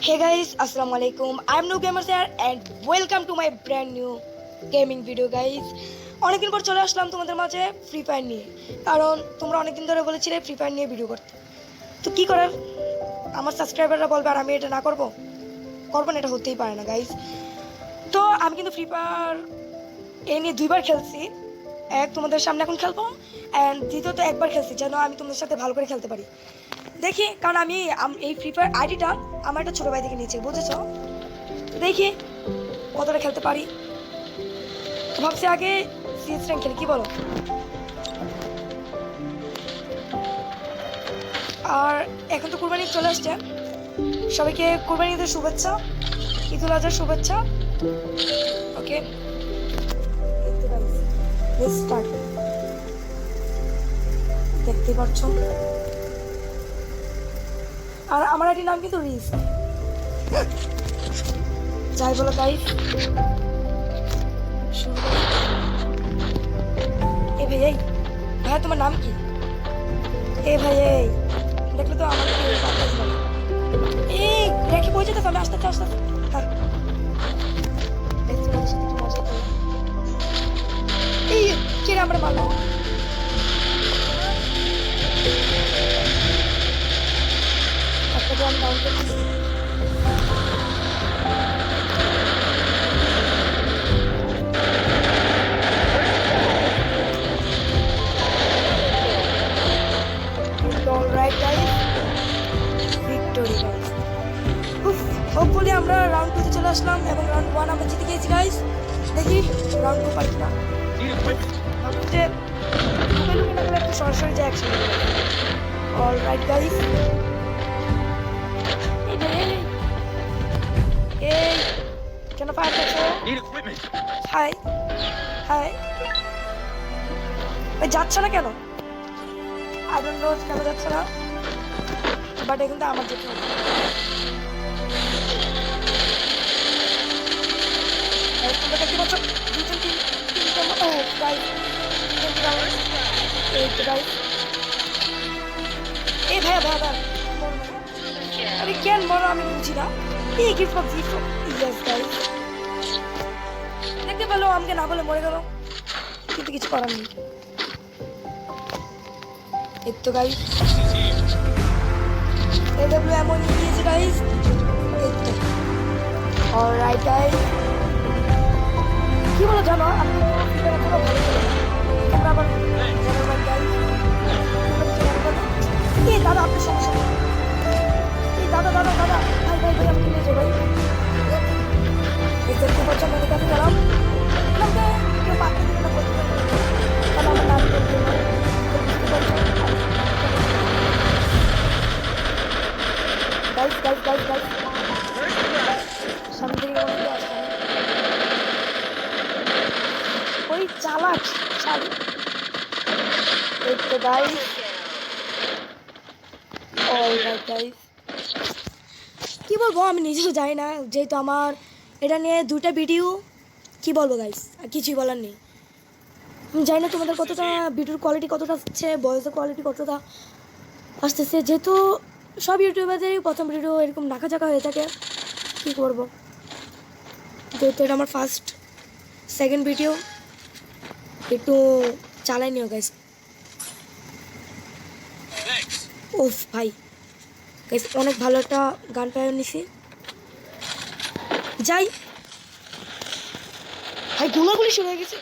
Hey guys, Assalamualaikum. I'm No Gamers here and welcome to my brand new gaming video guys. অনেকদিন পর চলে আসলাম তোমাদের মাঝে free fire নিয়ে, কারণ তোমরা অনেকদিন ধরে বলেছিলে ফ্রি ফায়ার নিয়ে ভিডিও করতে। তো কি করার, আমার সাবস্ক্রাইবাররা বলবে আর আমি এটা না করবো না, এটা হতেই পারে না গাইজ। তো আমি কিন্তু ফ্রি ফায়ার এই নিয়ে দুইবার খেলছি। এক তোমাদের সামনে এখন খেলবো, অ্যান্ড দ্বিতীয়ত একবার খেলছি যেন আমি তোমাদের সাথে ভালো করে খেলতে পারি। দেখি, কারণ আমি এই ফ্রি ফায়ার আইডিটা আমার একটা ছোটো ভাই থেকে নিয়েছি, বুঝেছ? দেখি কতটা খেলতে পারি। তো ভাবছি আগে সিএস র্যাঙ্ক খেলি, কি বলো? আর এখন তো কুরবানি চলে আসছে, সবাইকে কুরবানি ঈদের শুভেচ্ছা, ঈদুল আজহার শুভেচ্ছা। ওকে, দেখতে পাচ্ছ, আর আমার আইডির নাম কিন্তু রিস। যাই বলো গাইস, এ ভাই এই ভাইয়া তোমার নাম কি? এ ভাই এই দেখলে তো আমার এই রেখে বই যেতে আমি আসতে এই কেন আমরা মারবো? একটা ড্রাম ডাউন করছি। হোপফুলি আমরা রাউন্ড 2 তে চলে আসলাম এবং রাউন্ড 1 আমরা জিতে গিয়েছি গাইস। দেখি রাউন্ড 2 পারি না, যে একটু সরাসরি যে অ্যাকশন। অলরাইট গাইস, এই কেন ফায়ার করছো? হাই হাই, যাচ্ছে না কেন? আই ডোন্ট নো কেন যাচ্ছে না, বাট এখন তো আমার যেতে হবে। তোমরা দেখতে পাচ্ছ দুজন তিনটা গাইস, এই ভাইয়া আরে কেন মরো আমি বুঝি না। এই গিফট ইয়েস গাইস, দেখতে পেলো আমাকে না বলে মরে গেল, কিন্তু কিছু করার নেই। এই তো গাইস এডব্লিউ এমন দিয়েছে গাইস। এই তো অলরাইট গাইস, কি বলো জানো, আমি পুরো ভালো করে তোমরা আবার এই দাদা আপনার সমস্যা, এই দাদা ভাই আমি কিনে যাই ভাই। এই দেখতে পাচ্ছ আমাদের কাছে গেলাম, কেউ পাত্র দিকে না করতে পারবে, কারণ আমার নাম করতে পারবে। গাইস সামনে থেকে অনেকে আসছে, ওই চালাক শাড়ি। এই তো গাইস অলরাইট গাইস, কি বলবো আমি নিজেও জানি না, যেহেতু আমার এটা নিয়ে দুটা ভিডিও। কি বলবো গাইস, আর কিছুই বলার নেই। আমি জানি না তোমাদের কতটা ভিডিওর কোয়ালিটি কতটা আসছে, ভয়েসের কোয়ালিটি কতটা আসতেছে, যেহেতু সব ইউটিউবারদেরই প্রথম ভিডিও এরকম নাকাচাকা হয়ে থাকে। কী করবো, যেহেতু এটা আমার সেকেন্ড ভিডিও, একটু চালাই নিও গাইস। ওফ ভাই গাইস, অনেক ভালো একটা গান পাই নিছি। যাই ভাই, গোলাগুলি শুরু হয়ে গেছে।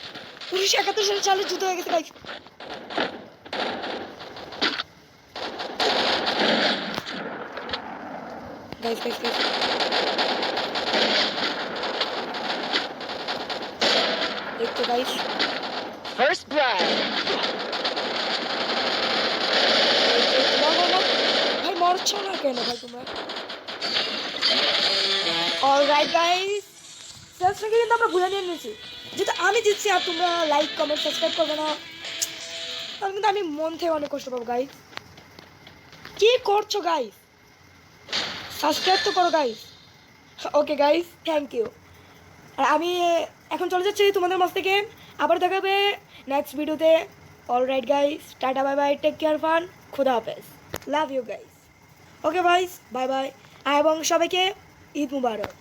1971 সালে চালের যুদ্ধ হয়ে গেছে গাইস। গাইস দেখতে গাইস First blood. ভাই মরছো না কেন ভাই তোমরা? অলরাইট গাইস, সাবস্ক্রাইব কিন্তু আমরা ভুলে নিয়েছি, যেহেতু আমি জিতছি আর তোমরা লাইক কমেন্ট সাবস্ক্রাইব করবে না, তাহলে কিন্তু আমি মন থেকে অনেক কষ্ট পাবো গাইস। কি করছো গাইস? সাবস্ক্রাইব তো করো guys. Okay guys, thank you. আর আমি এখন চলে যাচ্ছি তোমাদের মাঝ থেকে, আবার দেখাবে নেক্সট ভিডিওতে। Alright guys, tata bye bye, take care, fun, খুদা হাফেজ, লাভ ইউ গাইস। ওকে ভাইস, বাই বাই। এবং সবাইকে ঈদ মুবারক।